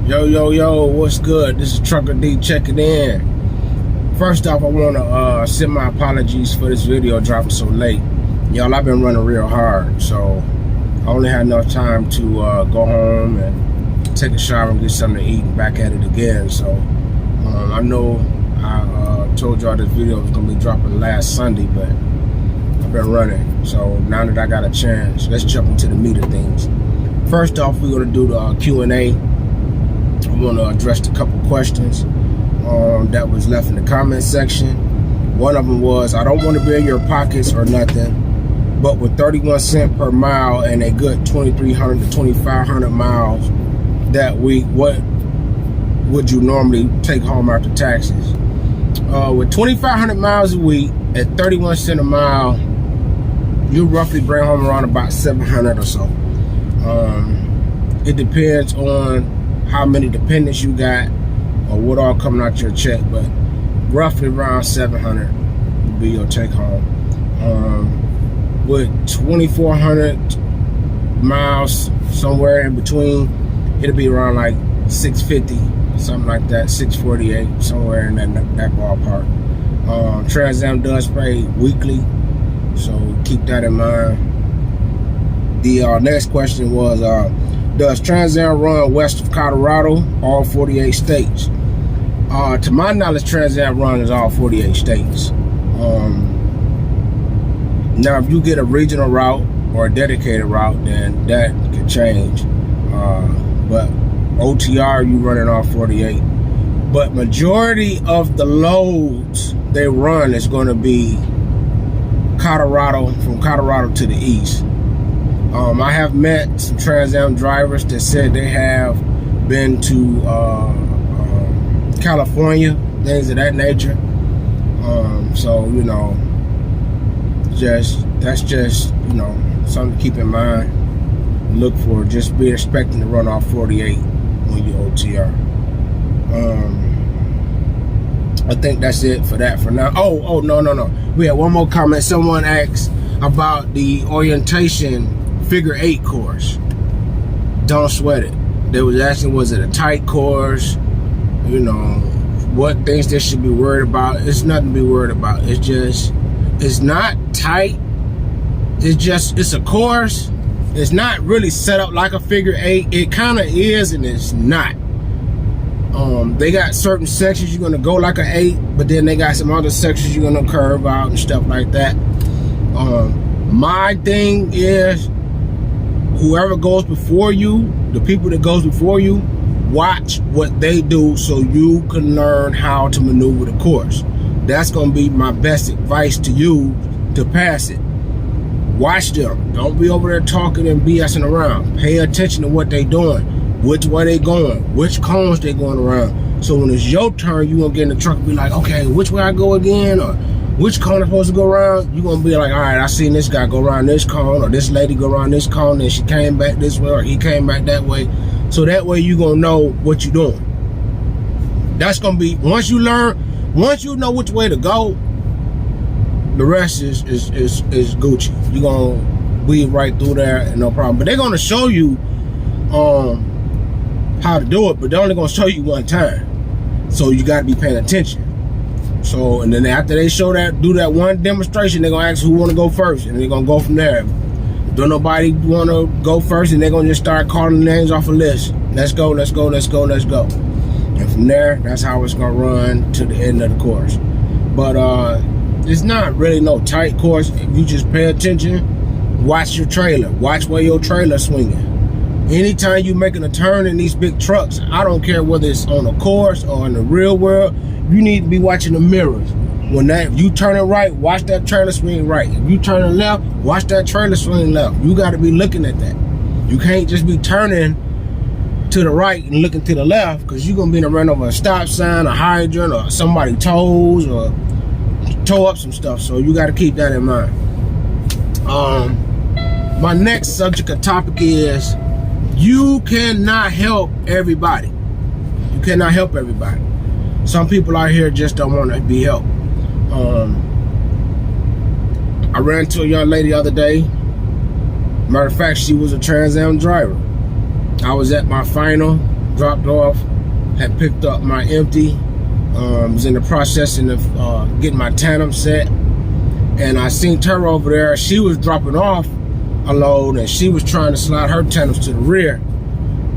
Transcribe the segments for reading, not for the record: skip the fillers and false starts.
Yo, what's good? This is Trucker D checking in. First off, I want to send my apologies for this video dropping so late. Y'all, I've been running real hard, so I only had enough time to go home and take a shower and get something to eat and back at it again. So I know I told y'all this video was going to be dropping last Sunday, but I've been running. So now that I got a chance, let's jump into the meat of things. First off, we're going to do the Q&A. I want to address a couple questions that was left in the comment section. One of them was, I don't want to be in your pockets or nothing, but with 31 cents per mile and a good 2,300 to 2,500 miles that week, what would you normally take home after taxes? With 2,500 miles a week at 31 cents a mile, you roughly bring home around about 700 or so. It depends on how many dependents you got or what all coming out your check, but roughly around 700 would be your take home. With 2,400 miles somewhere in between, it'll be around like 650, something like that, 648, somewhere in that ballpark. Trans Am does pay weekly, so keep that in mind. The next question was, does Trans Am run west of Colorado, all 48 states? To my knowledge, Trans Am runs all 48 states. Now, if you get a regional route or a dedicated route, then that could change. But OTR, you run in all 48. But majority of the loads they run is going to be Colorado, from Colorado to the east. I have met some Trans Am drivers that said they have been to California, things of that nature. So, you know, that's just, you know, something to keep in mind. Look for, just be expecting to run off 48 when you OTR. I think that's it for that for now. Oh, no. We had one more comment. Someone asked about the orientation figure 8 course. Don't sweat it. They was asking, was it a tight course? You know, what things they should be worried about. It's nothing to be worried about. It's not tight. It's a course. It's not really set up like a figure 8. It kind of is and it's not. They got certain sections you're gonna go like an 8, but then they got some other sections you're gonna curve out and stuff like that. My thing is, whoever goes before you, the people that goes before you, watch what they do so you can learn how to maneuver the course. That's going to be my best advice to you to pass it. Watch them. Don't be over there talking and BSing around. Pay attention to what they doing, which way they going, which cones they going around. So when it's your turn, you going to get in the truck and be like, okay, which way I go again, or which cone I'm supposed to go around. You're going to be like, all right, I seen this guy go around this cone, or this lady go around this cone, and she came back this way, or he came back that way. So that way you're going to know what you're doing. That's going to be, once you know which way to go, the rest is Gucci. You're going to weave right through there and no problem. But they're going to show you how to do it, but they're only going to show you one time. So you got to be paying attention. So, and then after they do that one demonstration, they're gonna ask who wanna go first, and they're gonna go from there. Don't nobody wanna go first, and they're gonna just start calling names off a list. Let's go. And from there, that's how it's gonna run to the end of the course. But it's not really no tight course. If you just pay attention, watch your trailer, watch where your trailer's swinging. Anytime you making a turn in these big trucks, I don't care whether it's on a course or in the real world, you need to be watching the mirrors. If you turn it right, watch that trailer swing right. If you turn it left, watch that trailer swing left. You got to be looking at that. You can't just be turning to the right and looking to the left, because you're going to be in a run over a stop sign, a hydrant, or somebody toes, or tow up some stuff. So you got to keep that in mind. My next subject or topic is, you cannot help everybody. You cannot help everybody. Some people out here just don't want to be helped. I ran into a young lady the other day. Matter of fact, she was a Trans Am driver. I was at my final dropped off, had picked up my empty, was in the processing of getting my tandem set, and I seen her over there. She was dropping off a load, and she was trying to slide her tandems to the rear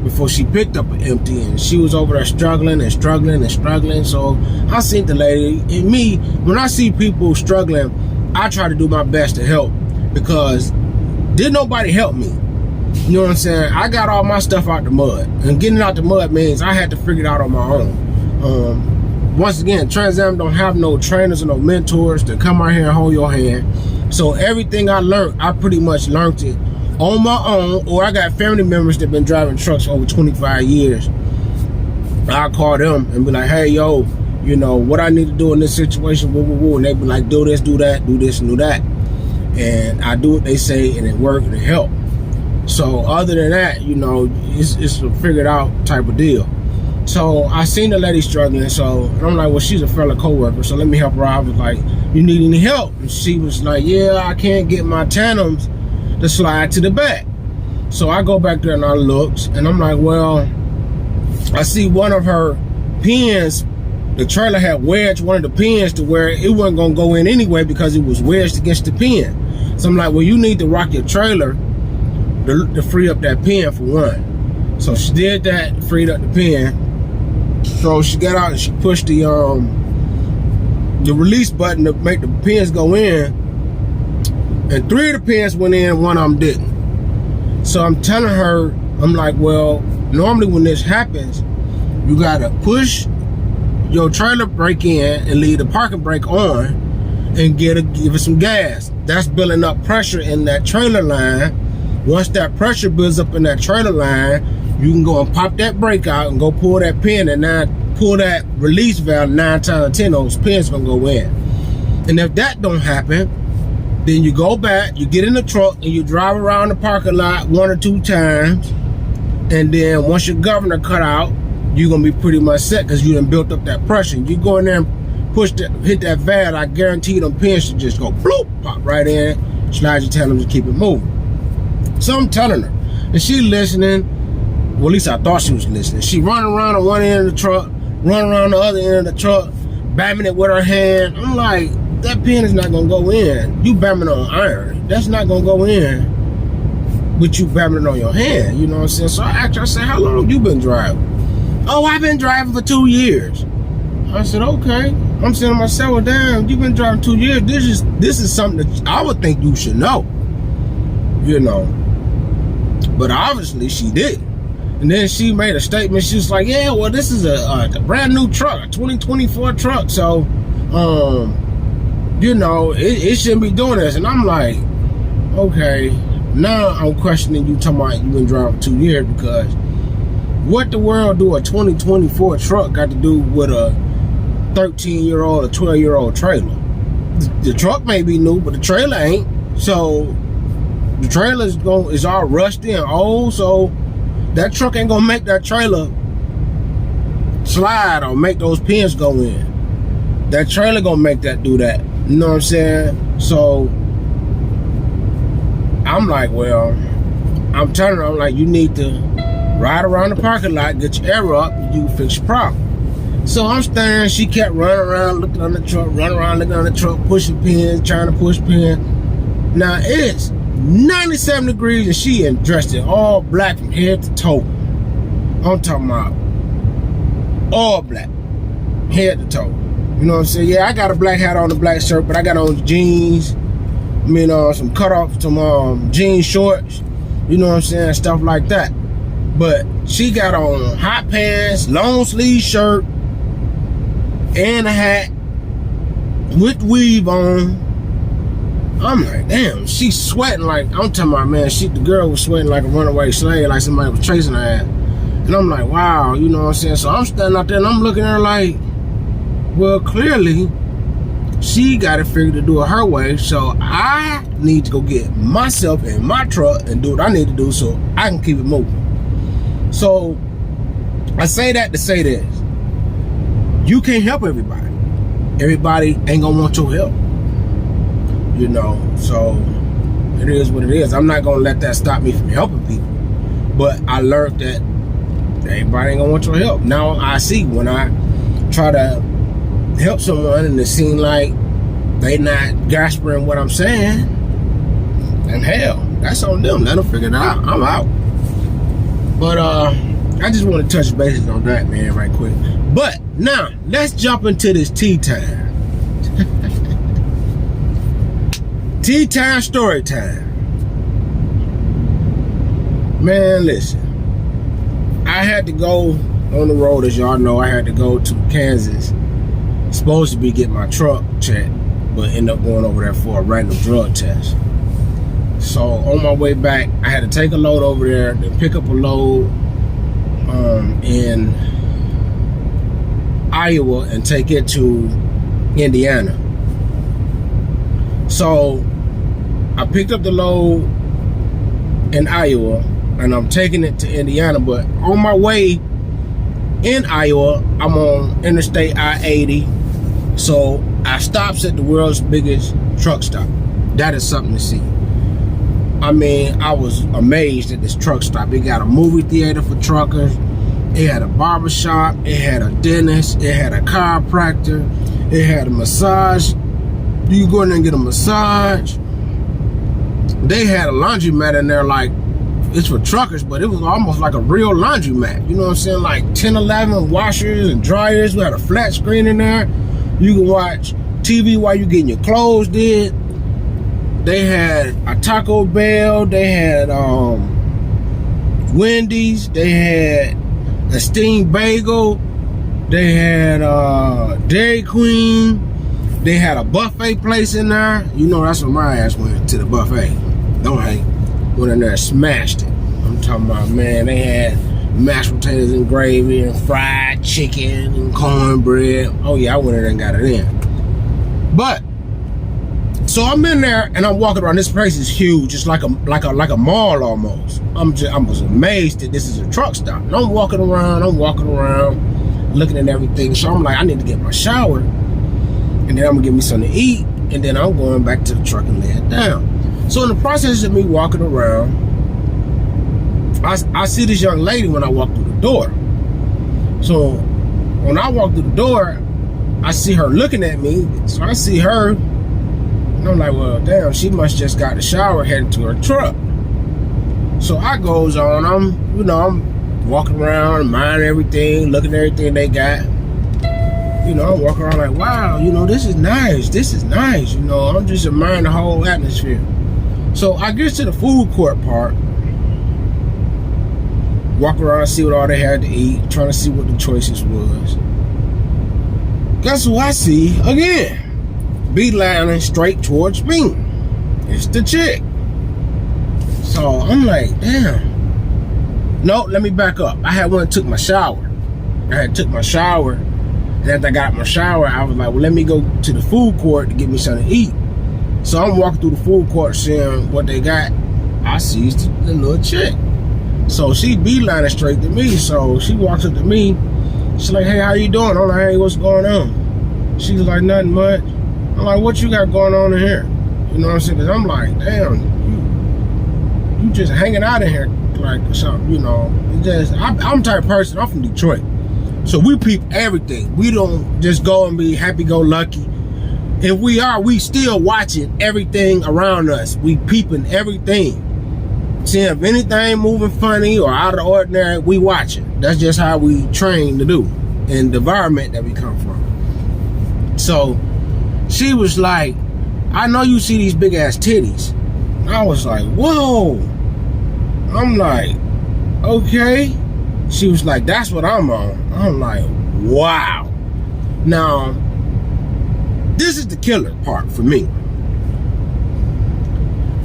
before she picked up an empty, and she was over there struggling and struggling and struggling. So I seen the lady. And me, when I see people struggling, I try to do my best to help, because didn't nobody help me. You know what I'm saying? I got all my stuff out the mud, and getting out the mud means I had to figure it out on my own. Once again, Trans Am don't have no trainers or no mentors to come out here and hold your hand. So everything I learned, I pretty much learned it on my own, or I got family members that been driving trucks for over 25 years. I call them and be like, hey, yo, you know, what I need to do in this situation, and they be like, do this, do that, do this, and do that. And I do what they say, and it works, and it helps. So other than that, you know, it's a figured out type of deal. So I seen the lady struggling, so and I'm like, well, she's a fellow coworker, so let me help her out. I was like, you need any help? And she was like, yeah, I can't get my tandems to slide to the back. So I go back there and I looked, and I'm like, well, I see one of her pins, the trailer had wedged one of the pins to where it wasn't gonna go in anyway because it was wedged against the pin. So I'm like, well, you need to rock your trailer to free up that pin for one. So she did that, freed up the pin. So she got out and she pushed the release button to make the pins go in, and 3 of the pins went in, one of them didn't. So I'm telling her, I'm like, well, normally when this happens, you gotta push your trailer brake in and leave the parking brake on and give it some gas. That's building up pressure in that trailer line. Once that pressure builds up in that trailer line, you can go and pop that brake out and go pull that pin, and now pull that release valve. 9 times out of 10, those pins gonna go in. And if that don't happen, then you go back, you get in the truck, and you drive around the parking lot 1 or 2 times. And then once your governor cut out, you're gonna be pretty much set, because you done built up that pressure. You go in there and hit that valve, I guarantee them pins should just go bloop, pop right in, slide your tandems to keep it moving. So I'm telling her, and she listening. Well, at least I thought she was listening. She running around on one end of the truck, running around the other end of the truck, bamming it with her hand. I'm like, that pin is not gonna go in. You bamming on iron. That's not gonna go in with you bamming it on your hand. You know what I'm saying? So I asked her, I said, how long have you been driving? Oh, I've been driving for 2 years. I said, okay. I'm saying to myself, well, damn, you've been driving 2 years. This is something that I would think you should know. You know. But obviously she didn't. And then she made a statement. She was like, yeah, well, this is a brand new truck, a 2024 truck. So, you know, it shouldn't be doing this. And I'm like, okay, now I'm questioning you, talking about you've been driving for 2 years, because what the world do a 2024 truck got to do with a 13-year-old or 12-year-old trailer? The truck may be new, but the trailer ain't. So the trailer is all rusty and old, so that truck ain't gonna make that trailer slide or make those pins go in. That trailer gonna make that do that. You know what I'm saying? So I'm like, well, I'm telling her, I'm like, you need to ride around the parking lot, get your air up, and you can fix your problem. So I'm standing, she kept running around, looking on the truck, running around, looking on the truck, pushing pins, trying to push pins. Now it's 97 degrees, and she is dressed in all black from head to toe. I'm talking about all black, head to toe. You know what I'm saying? Yeah, I got a black hat on, a black shirt, but I got on jeans. I mean, some cutoff, some jean shorts. You know what I'm saying? Stuff like that. But she got on hot pants, long sleeve shirt, and a hat with weave on. I'm like, damn, she's sweating like, I'm talking about, man, the girl was sweating like a runaway slave, like somebody was chasing her ass. And I'm like, wow, you know what I'm saying? So I'm standing out there and I'm looking at her like, well, clearly, she got it figured to do it her way, so I need to go get myself in my truck and do what I need to do so I can keep it moving. So I say that to say this. You can't help everybody. Everybody ain't gonna want your help. You know, so it is what it is. I'm not gonna let that stop me from helping people. But I learned that Everybody ain't gonna want your help. Now I see when I try to help someone and it seems like they not grasping what I'm saying, and hell, that's on them. Let them figure it out. I'm out. But I just want to touch bases on that, man, right quick. But now let's jump into this tea time. Tea time, story time. Man, listen. I had to go on the road, as y'all know. I had to go to Kansas. Supposed to be getting my truck checked, but ended up going over there for a random drug test. So on my way back, I had to take a load over there, then pick up a load in Iowa and take it to Indiana. So I picked up the load in Iowa and I'm taking it to Indiana, but on my way in Iowa, I'm on Interstate I-80. So I stops at the world's biggest truck stop. That is something to see. I mean, I was amazed at this truck stop. It got a movie theater for truckers. It had a barber shop. It had a dentist. It had a chiropractor. It had a massage. You go in there and get a massage. They had a laundromat in there, like, it's for truckers, but it was almost like a real laundromat. You know what I'm saying? Like 10, 11 washers and dryers. We had a flat screen in there. You can watch TV while you getting your clothes did. They had a Taco Bell. They had Wendy's. They had a steamed bagel. They had Dairy Queen. They had a buffet place in there. You know, that's when my ass went to the buffet. Don't hate. Went in there and smashed it. I'm talking about, man, they had mashed potatoes and gravy and fried chicken and cornbread. Oh yeah, I went in there and got it in. But so I'm in there and I'm walking around. This place is huge. It's like a mall almost. I was amazed that this is a truck stop. And I'm walking around, looking at everything. So I'm like, I need to get my shower, and then I'm gonna get me something to eat, and then I'm going back to the truck and lay it down. So in the process of me walking around, I see this young lady when I walk through the door. So when I walk through the door, I see her looking at me. So I see her, and I'm like, well, damn, she must just got the shower heading to her truck. So I goes on, I'm walking around, minding everything, looking at everything they got. You know, I'm walking around like, wow, you know, this is nice. You know, I'm just admiring the whole atmosphere. So I get to the food court part, walk around, see what all they had to eat, trying to see what the choices was. Guess who I see again? Beelining straight towards me. It's the chick. So I'm like, damn. No, let me back up. I had went and took my shower. And after I got my shower, I was like, well, let me go to the food court to get me something to eat. So I'm walking through the food court seeing what they got. I sees the little chick. So she beelining straight to me. So she walks up to me. She's like, hey, how you doing? I'm like, hey, what's going on? She's like, nothing much. I'm like, what you got going on in here? You know what I'm saying? Because I'm like, damn, you just hanging out in here like something, you know. It's just, I'm the type of person, I'm from Detroit. So we peep everything. We don't just go and be happy-go-lucky. If we are, we still watching everything around us. We peeping everything. Seeing if anything moving funny or out of the ordinary, we watching. That's just how we train to do in the environment that we come from. So she was like, I know you see these big ass titties. I was like, whoa. I'm like, okay. She was like, that's what I'm on. I'm like, wow. Now, this is the killer part for me.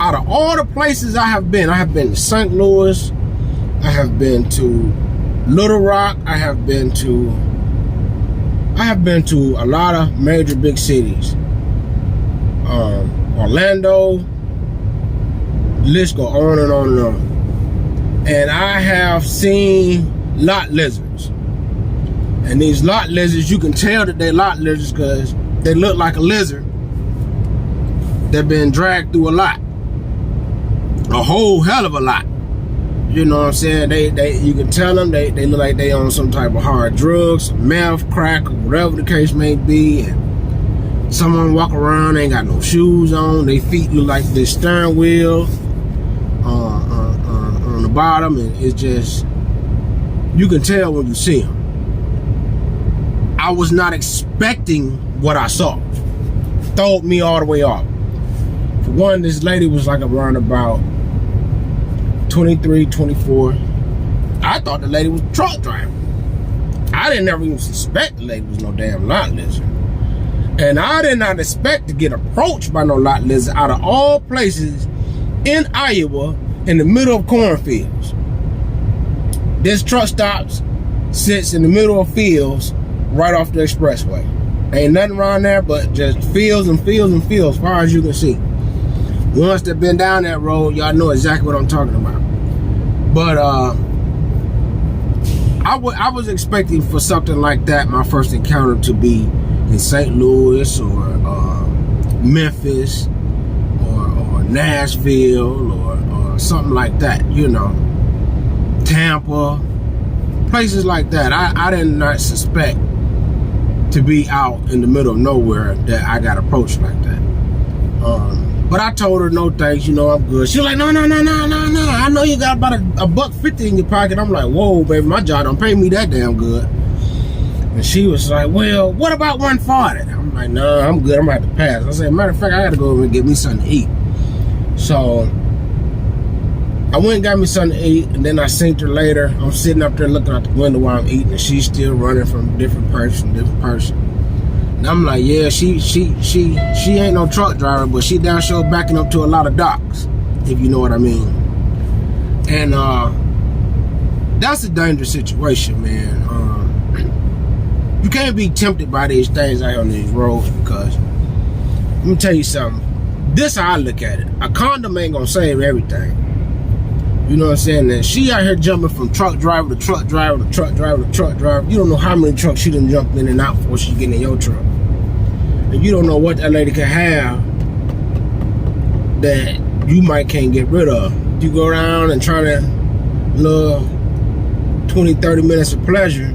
Out of all the places I have been to St. Louis, I have been to Little Rock, I have been to a lot of major big cities. Orlando, the list go on and on and on. And I have seen lot lizards. And these lot lizards, you can tell that they're lot lizards because they look like a lizard. They've been dragged through a lot. A whole hell of a lot. You know what I'm saying? They you can tell them they look like they on some type of hard drugs, meth, crack, or whatever the case may be. And someone walk around, ain't got no shoes on. Their feet look like this steering wheel on the bottom, and it's just, you can tell when you see them. I was not expecting what I saw. Throwed me all the way off. For one, this lady was like around about 23, 24. I thought the lady was a truck driver. I didn't ever even suspect the lady was no damn lot lizard. And I did not expect to get approached by no lot lizard out of all places in Iowa in the middle of cornfields. This truck stops, sits in the middle of fields right off the expressway. Ain't nothing around there but just fields and fields and fields as far as you can see. Once they've been down that road, y'all know exactly what I'm talking about. But I was expecting for something like that, my first encounter, to be in St. Louis or Memphis or Nashville or something like that, you know. Tampa, places like that. I did not suspect to be out in the middle of nowhere that I got approached like that. But I told her no thanks, you know, I'm good. She was like, no. I know you got about $1.50 in your pocket. I'm like, whoa, baby, my job don't pay me that damn good. And she was like, well, what about $1.40? I'm like, no, I'm good. I'm about to pass. I said, matter of fact, I got to go over and get me something to eat. So I went and got me something to eat, and then I seen her later. I'm sitting up there looking out the window while I'm eating, and she's still running from different person. And I'm like, yeah, she ain't no truck driver, but she down sure backing up to a lot of docks, if you know what I mean. And that's a dangerous situation, man. You can't be tempted by these things out on these roads, because let me tell you something. This how I look at it. A condom ain't gonna save everything. You know what I'm saying? And she out here jumping from truck driver to truck driver to truck driver to truck driver. You don't know how many trucks she done jumped in and out before she get in your truck. And you don't know what that lady can have that you might can't get rid of. You go around and try to love 20, 30 minutes of pleasure,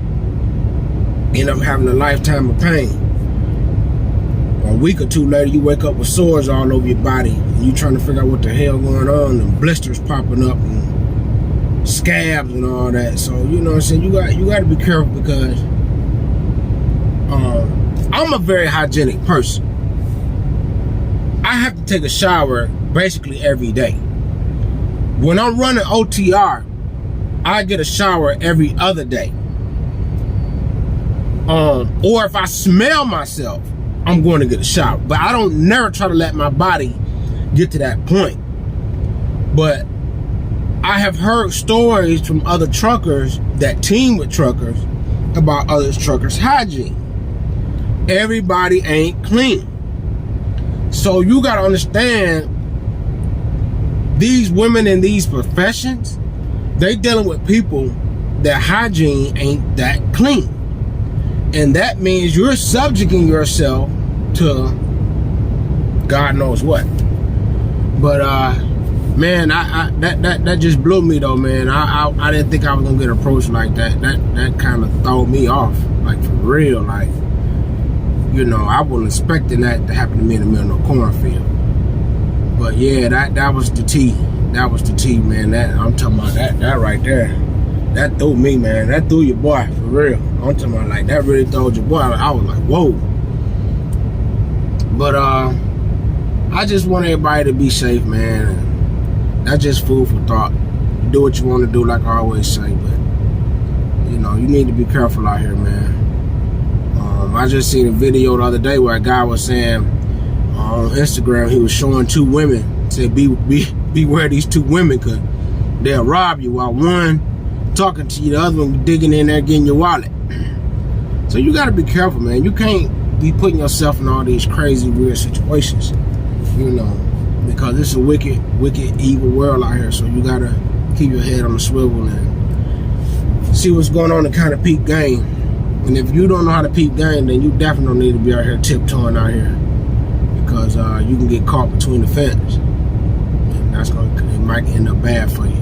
end up having a lifetime of pain. A week or two later, you wake up with sores all over your body, and you trying to figure out what the hell going on, and blisters popping up, and scabs and all that. So you know what I'm saying. You got to be careful, because I'm a very hygienic person. I have to take a shower basically every day. When I'm running OTR, I get a shower every other day. Or if I smell myself, I'm going to get a shower. But I don't never try to let my body get to that point. But I have heard stories from other truckers that team with truckers about other truckers' hygiene. Everybody ain't clean. So you got to understand, these women in these professions, they dealing with people that hygiene ain't that clean. And that means you're subjecting yourself to God knows what. But man, that just blew me though, man. I didn't think I was gonna get approached like that. That kind of threw me off, like for real. Like, you know, I wasn't expecting that to happen to me in the middle of a cornfield. But yeah, that was the tea. That was the tea, man. That I'm talking about that right there. That threw me, man. That threw your boy, for real. I'm talking about, like, that really threw your boy. I was like, whoa. But I just want everybody to be safe, man. And that's just food for thought. Do what you want to do, like I always say, but you know, you need to be careful out here, man. I just seen a video the other day where a guy was saying on Instagram, he was showing two women, said beware these two women, because they'll rob you while one talking to you, the other one digging in there getting your wallet. So you got to be careful, man. You can't be putting yourself in all these crazy, weird situations, you know, because it's a wicked, evil world out here. So you got to keep your head on the swivel and see what's going on and kind of peep game. And if you don't know how to peep game, then you definitely don't need to be out here tiptoeing out here, because you can get caught between the fence, and it might end up bad for you.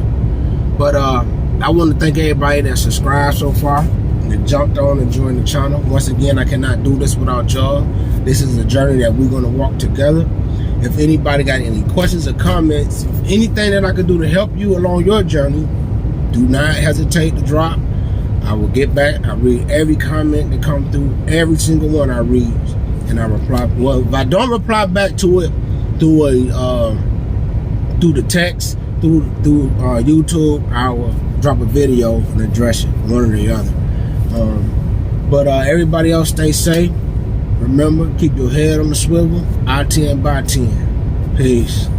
But I want to thank everybody that subscribed so far and that jumped on and joined the channel. Once again, I cannot do this without y'all. This is a journey that we're going to walk together. If anybody got any questions or comments, anything that I can do to help you along your journey, do not hesitate to drop. I will get back. I read every comment that comes through. Every single one I read, and I reply. Well, if I don't reply back to it through the text, through YouTube, I will drop a video and address it, one or the other. But everybody else, stay safe. Remember, keep your head on the swivel. I 10 by 10. Peace.